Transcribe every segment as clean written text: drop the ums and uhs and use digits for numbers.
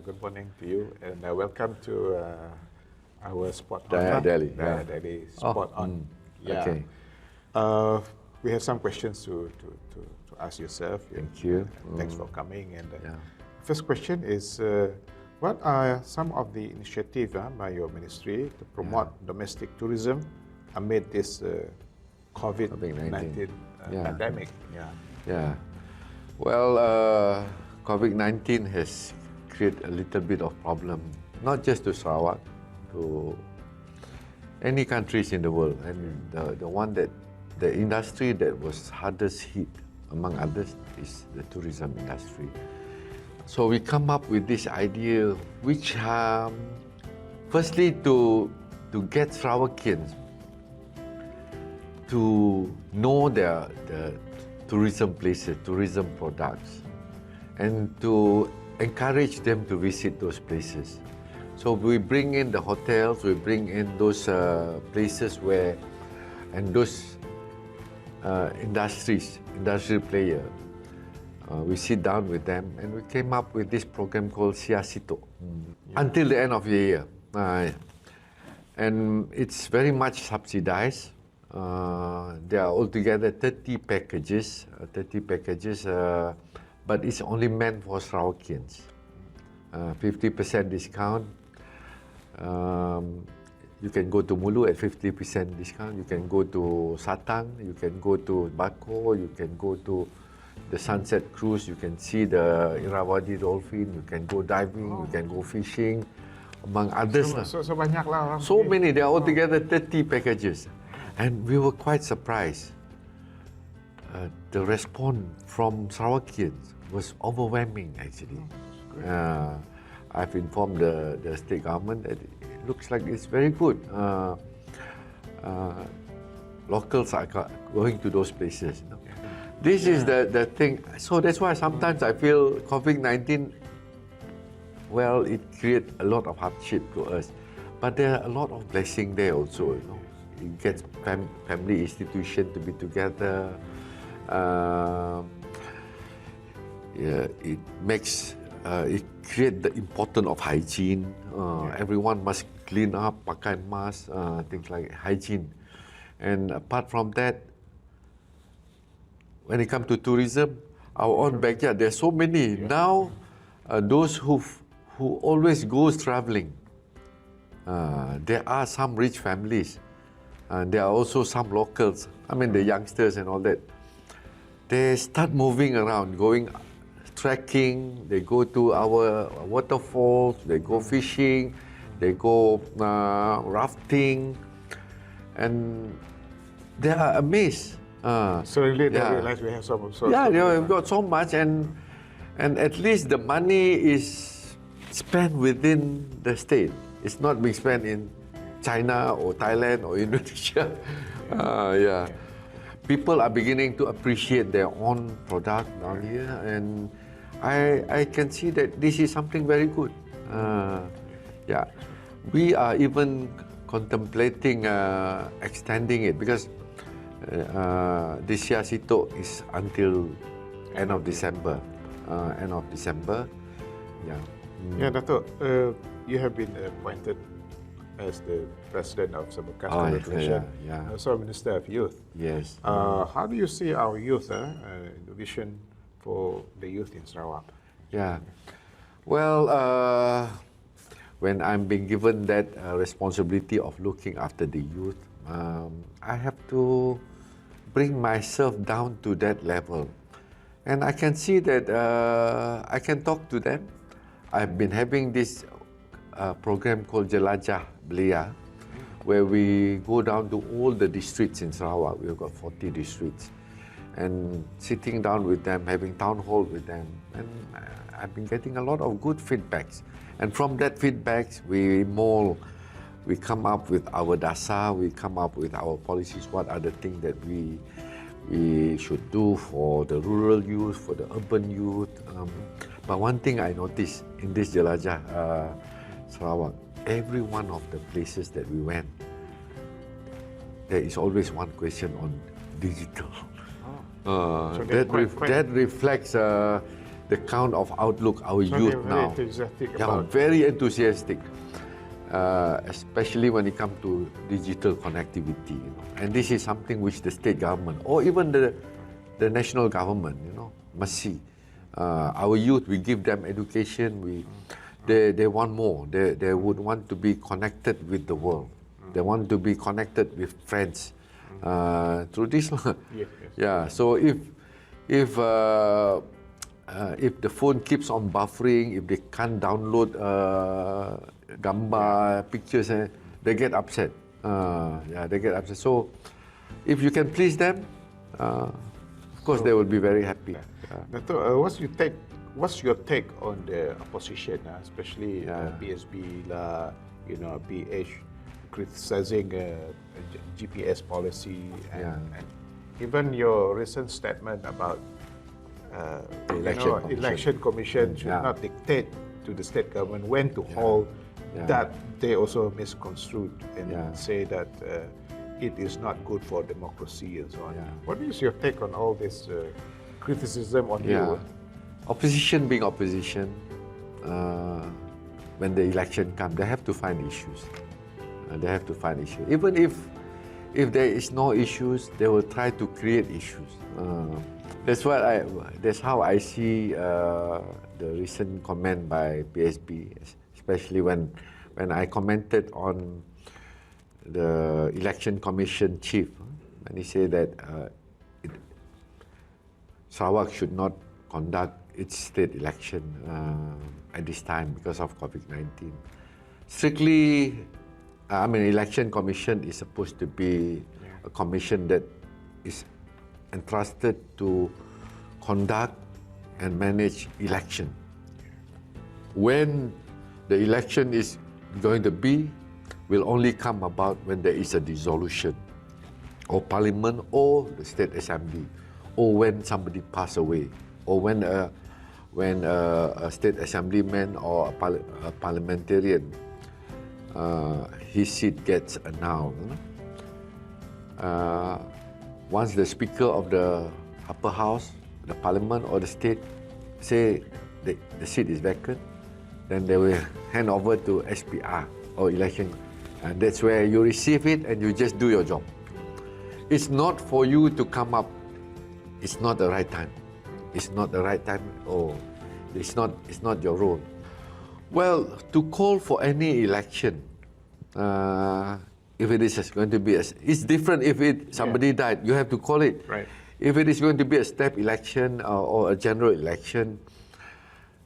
Good morning to you, and welcome to our Spot On. Daily Spot On. Yeah. Okay. We have some questions to ask yourself. Thank you. Thanks for coming. And first question is, what are some of the initiatives by your ministry to promote domestic tourism amid this COVID-19 pandemic? Well, COVID-19 has created a little bit of problem, not just to Sarawak, to any countries in the world. And the industry that was hardest hit, among others, is the tourism industry. So we come up with this idea, which firstly to get Sarawakians to know the tourism places, tourism products, and to encourage them to visit those places. So we bring in the hotels, we bring in those places where, and those industrial players. We sit down with them and we came up with this program called Siasito until the end of the year. And it's very much subsidized. There are altogether 30 packages, but it's only meant for Sarawakians. 50% discount. You can go to Mulu at 50% discount. You can go to Satang. You can go to Bako. You can go to the Sunset Cruise. You can see the Irrawaddy dolphin. You can go diving. You can go fishing, among others. So banyak lah orang. So many. There are altogether 30 packages. And we were quite surprised. The response from Sarawakians was overwhelming, actually. I've informed the state government that it looks like it's very good. Locals are going to those places. You know? This is the thing. So that's why sometimes I feel COVID-19, well, it creates a lot of hardship to us. But there are a lot of blessing there also. You know? It gets family institution to be together. It makes it creates the importance of hygiene. Everyone must clean up, pakai mask, things like hygiene. And apart from that, when it comes to tourism, our own backyard, there's so many. Now, those who always goes traveling, there are some rich families. And there are also some locals, I mean the youngsters and all that. They start moving around, going trekking, they go to our waterfalls, they go fishing, they go rafting, and they are amazed. So really they realize we have so much. We've got so much, and at least the money is spent within the state. It's not being spent in China or Thailand or Indonesia. People are beginning to appreciate their own product down here, and I can see that this is something very good. We are even contemplating extending it because this Siasito is until end of December. Datuk, you have been appointed as the president of Sabukas Corporation, also Minister of Youth. Yes. How do you see our youth, the vision for the youth in Sarawak? Well, when I'm being given that responsibility of looking after the youth, I have to bring myself down to that level. And I can see that I can talk to them. I've been having this program called Jelajah Belia, where we go down to all the districts in Sarawak. We've got 40 districts. And sitting down with them, having town hall with them. And I've been getting a lot of good feedbacks. And from that feedbacks, we come up with our dasa, we come up with our policies, what are the things that we should do for the rural youth, for the urban youth. But one thing I noticed in this Jelajah Sarawak, every one of the places that we went, there is always one question on digital. So that reflects the kind of outlook our So youth they're very now. enthusiastic Yeah, about very enthusiastic, especially when it comes to digital connectivity. You know. And this is something which the state government or even the national government, you know, must see. Our youth, we give them education. They want more. They would want to be connected with the world. They want to be connected with friends through this. Yes, yes. Yeah. So if the phone keeps on buffering, if they can't download gambar, pictures, they get upset. They get upset. So if you can please them, of course they will be very happy. Dato', what's your take on the opposition, especially PSB, BH, criticizing GPS policy and even your recent statement about election commission should not dictate to the state government when to hold, that they also misconstrued and say that it is not good for democracy and so on. What is your take on all this criticism on you? Opposition being opposition, when the election comes, they have to find issues. Even if there is no issues, they will try to create issues. That's how I see the recent comment by PSB, especially when I commented on the election commission chief, and he said that Sarawak should not conduct its state election at this time because of COVID-19. Strictly, election commission is supposed to be a commission that is entrusted to conduct and manage election. When the election is going to be, will only come about when there is a dissolution or parliament or the state assembly, or when somebody pass away, or when a state assemblyman or a parliamentarian, his seat gets announced. Once the speaker of the upper house, the parliament or the state say the seat is vacant, then they will hand over to SPR or election, and that's where you receive it and you just do your job. It's not for you to come up. It's not the right time. It's not the right time. Or it's not your role. Well, to call for any election, if it is going to be it's different. If somebody died, you have to call it. Right. If it is going to be a step election or a general election,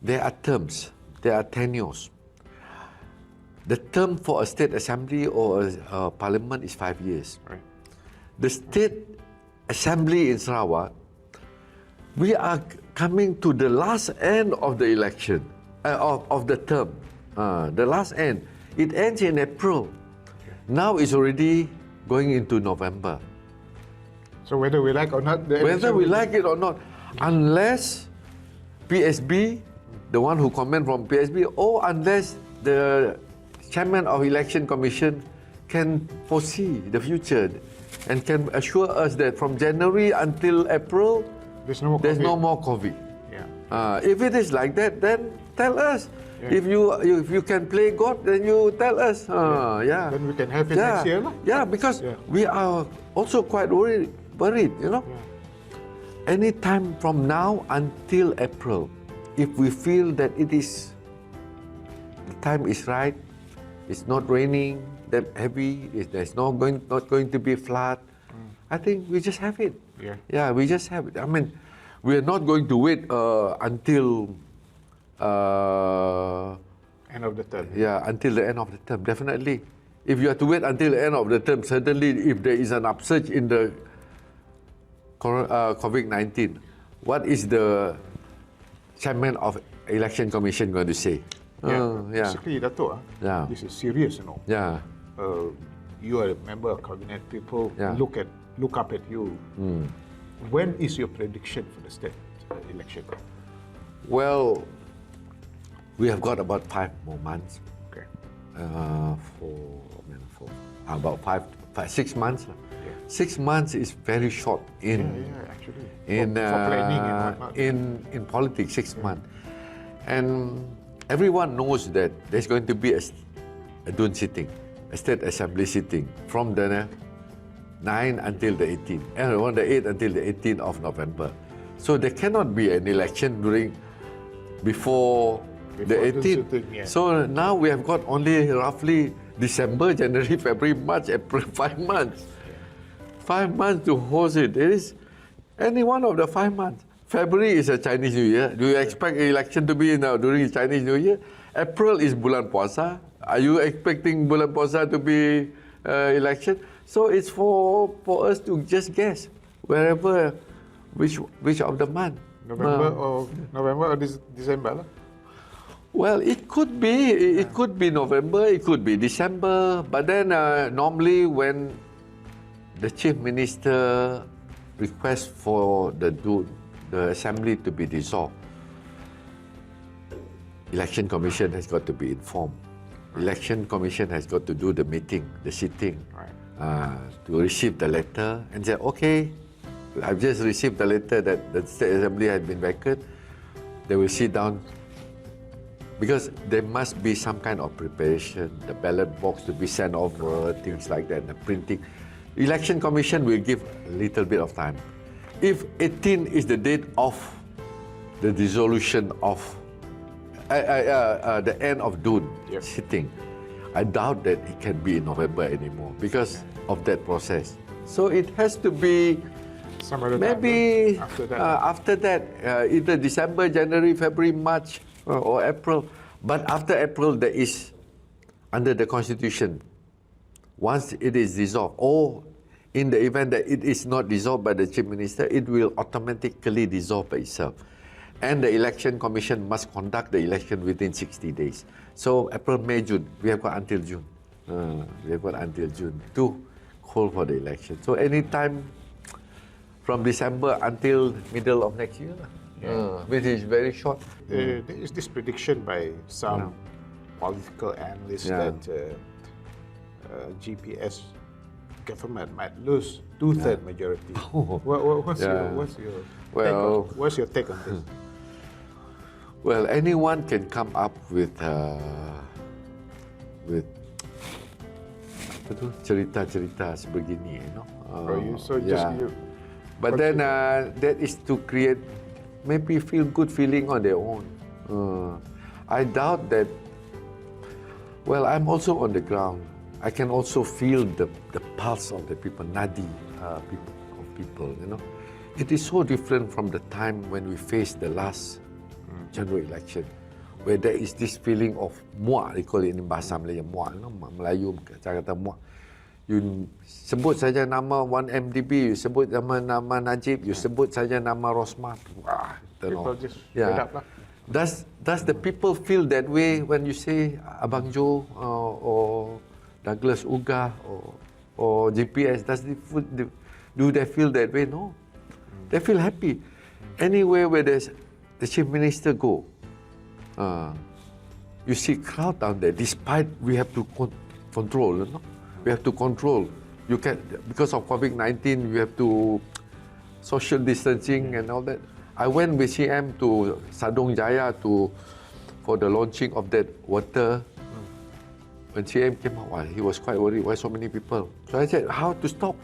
there are terms, there are tenures. The term for a state assembly or a parliament is 5 years. Right. The state assembly in Sarawak, we are coming to the last end of the election, of the term. The last end. It ends in April. Now it's already going into November. So whether we like or not, unless PSB, the one who comment from PSB, or unless the chairman of election commission can foresee the future and can assure us that from January until April, there's no more COVID. If it is like that, then tell us. If you can play God, then you tell us. Then we can have it next year. Because we are also quite worried, you know. Any time from now until April, if we feel that the time is right, it's not raining that heavy, there's not going to be flood, I think we just have it. We just have it. We are not going to wait until end of the term. Until the end of the term, definitely. If you have to wait until the end of the term, certainly if there is an upsurge in the COVID-19, what is the chairman of election commission going to say? Basically, Dato', this is serious, you know. You are a member of cabinet. People look up at you. When is your prediction for the state election? Well, we have got about 5 more months. For about 6 months. 6 months is very short in for planning and whatnot. in politics, 6 months. And everyone knows that there's going to be a Dun sitting, a state assembly sitting from the 9 until the 18th, and on the 8th until the 18th of November. So there cannot be an election before the 18th. Yeah. So now we have got only roughly December, January, February, March, April, 5 months. 5 months to host it. It is any one of the 5 months. February is a Chinese New Year. Do you expect an election to be during Chinese New Year? April is bulan puasa. Are you expecting bulan puasa to be election? So it's for us to just guess wherever, which of the month. November or December lah. Well, it could be November, it could be December. But then normally when the chief minister requests for the assembly to be dissolved, election commission has got to be informed. Election commission has got to do the meeting, the sitting, to receive the letter and say, okay, I've just received the letter that the state assembly has been vacant. They will sit down, because there must be some kind of preparation, the ballot box to be sent over, things like that, the printing. Election commission will give a little bit of time. If 18 is the date of the dissolution of the end of June sitting, I doubt that it can be in November anymore because of that process. So it has to be maybe after that, either December, January, February, March, or April. But after April, there is, under the Constitution, once it is dissolved, or in the event that it is not dissolved by the Chief Minister, it will automatically dissolve by itself. And the Election Commission must conduct the election within 60 days. So April, May, June, we have got until June. We have got until June to call for the election. So anytime from December until middle of next year, which is very short. There is this prediction by some political analysts that GPS government might lose two-thirds majority. What's your take on this? Well, anyone can come up with cerita-cerita sebegini, you know. But then that is to create maybe feel-good feeling on their own. I doubt that. Well, I'm also on the ground. I can also feel the pulse of the people, nadi people, you know. It is so different from the time when we faced the last general election, where there is this feeling of muak, they call it in bahasa Melayu, muak, you know, Melayu cara kata muak. You sebut saja nama 1MDB, you sebut nama Najib, you sebut saja nama Rosmah. People just fed up lah. Does the people feel that way when you say Abang Joe or Douglas Uga or GPS? Do they feel that way? No. They feel happy. Anywhere where the chief minister go, you see crowd down there. Despite we have to control, you know? We have to control. You can, because of COVID-19, we have to social distancing and all that. I went with CM to Sadong Jaya for the launching of that water. When CM came out, he was quite worried. Why so many people? So I said, how to stop?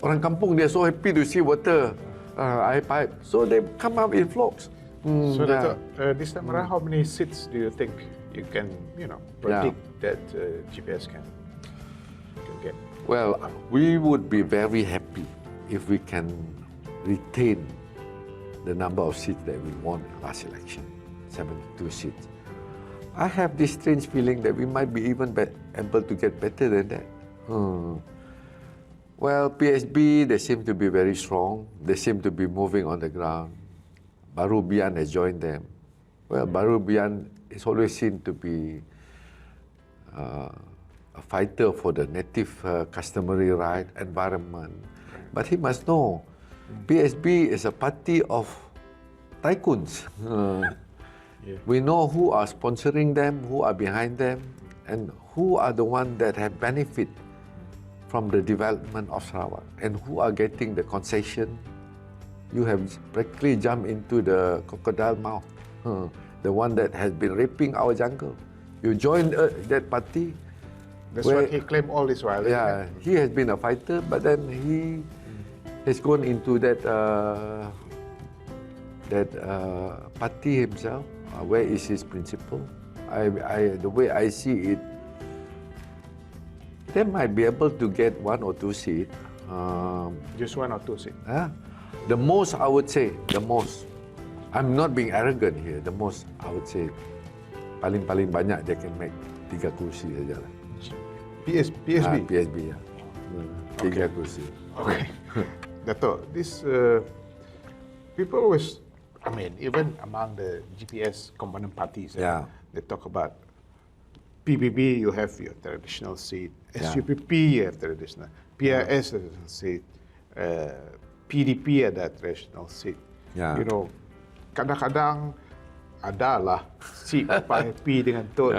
Orang kampung, they're so happy to see water, air pipe. So they come up in flocks. So this time around, how many seats do you think you can, predict that GPS can get? Well, we would be very happy if we can retain the number of seats that we won in last election, 72 seats. I have this strange feeling that we might be even able to get better than that. Well, PSB, they seem to be very strong. They seem to be moving on the ground. Baru Bian has joined them. Well, Baru Bian is always seen to be a fighter for the native customary right, environment. But he must know, PSB is a party of tycoons. We know who are sponsoring them, who are behind them, and who are the ones that have benefit from the development of Sarawak, and who are getting the concession You have practically jumped into the crocodile mouth, the one that has been raping our jungle. You joined that party. That's what he claimed all this while. Yeah, he has been a fighter, but then he has gone into that party himself. Where is his principle? The way I see it, they might be able to get 1 or 2 seats. Just 1 or 2 seats. The most, I would say, I'm not being arrogant here, the most, I would say, paling banyak they can make 3 kursi saja lah. PSB? PSB, ya. 3 kursi. Okay. Dato', this, people always, I mean, even among the GPS component parties, they talk about PBB, you have your traditional seat. SUPP, you have traditional. PRS, traditional seat. PDP ada traditional seat. You know, kadang-kadang adalah seat PAP dengan Tun.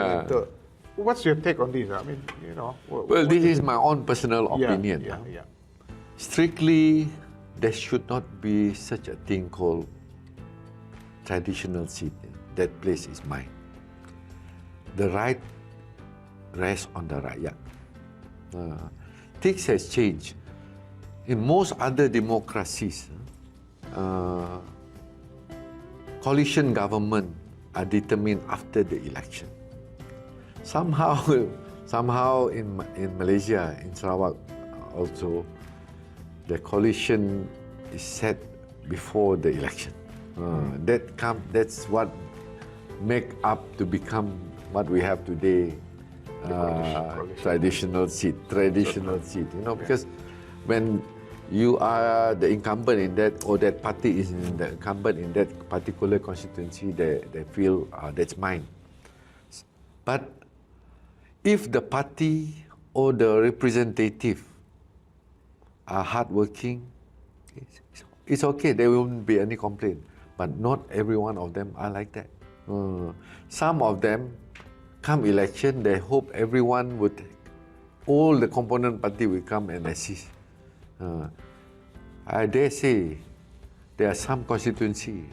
What's your take on this? I mean, you know. Well, this is my own personal opinion. Strictly, there should not be such a thing called traditional seat. That place is mine. The right rests on the rakyat. Things has changed. In most other democracies, coalition government are determined after the election. Somehow in Malaysia, in Sarawak also, the coalition is set before the election. That's what make up to become what we have today, traditional seat. You know, because when you are the incumbent in that, or that party is in the incumbent in that particular constituency, they feel that's mine. But if the party or the representative are hardworking, it's okay, there won't be any complaint. But not every one of them are like that. Some of them, come election, they hope everyone would, all the component party will come and assist. I dare say there are some constituency,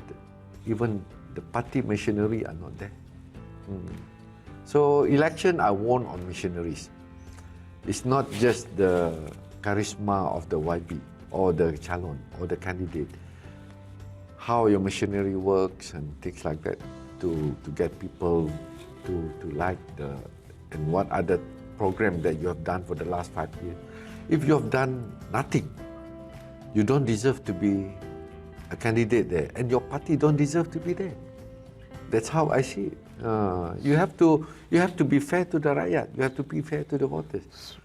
even the party machinery are not there. So election are won on machineries. It's not just the charisma of the YB or the chalon or the candidate. How your machinery works and things like that to get people to like and what other program that you have done for the last 5 years. If you have done nothing, you don't deserve to be a candidate there, and your party don't deserve to be there. That's how I see it. You have to be fair to the rakyat. You have to be fair to the voters.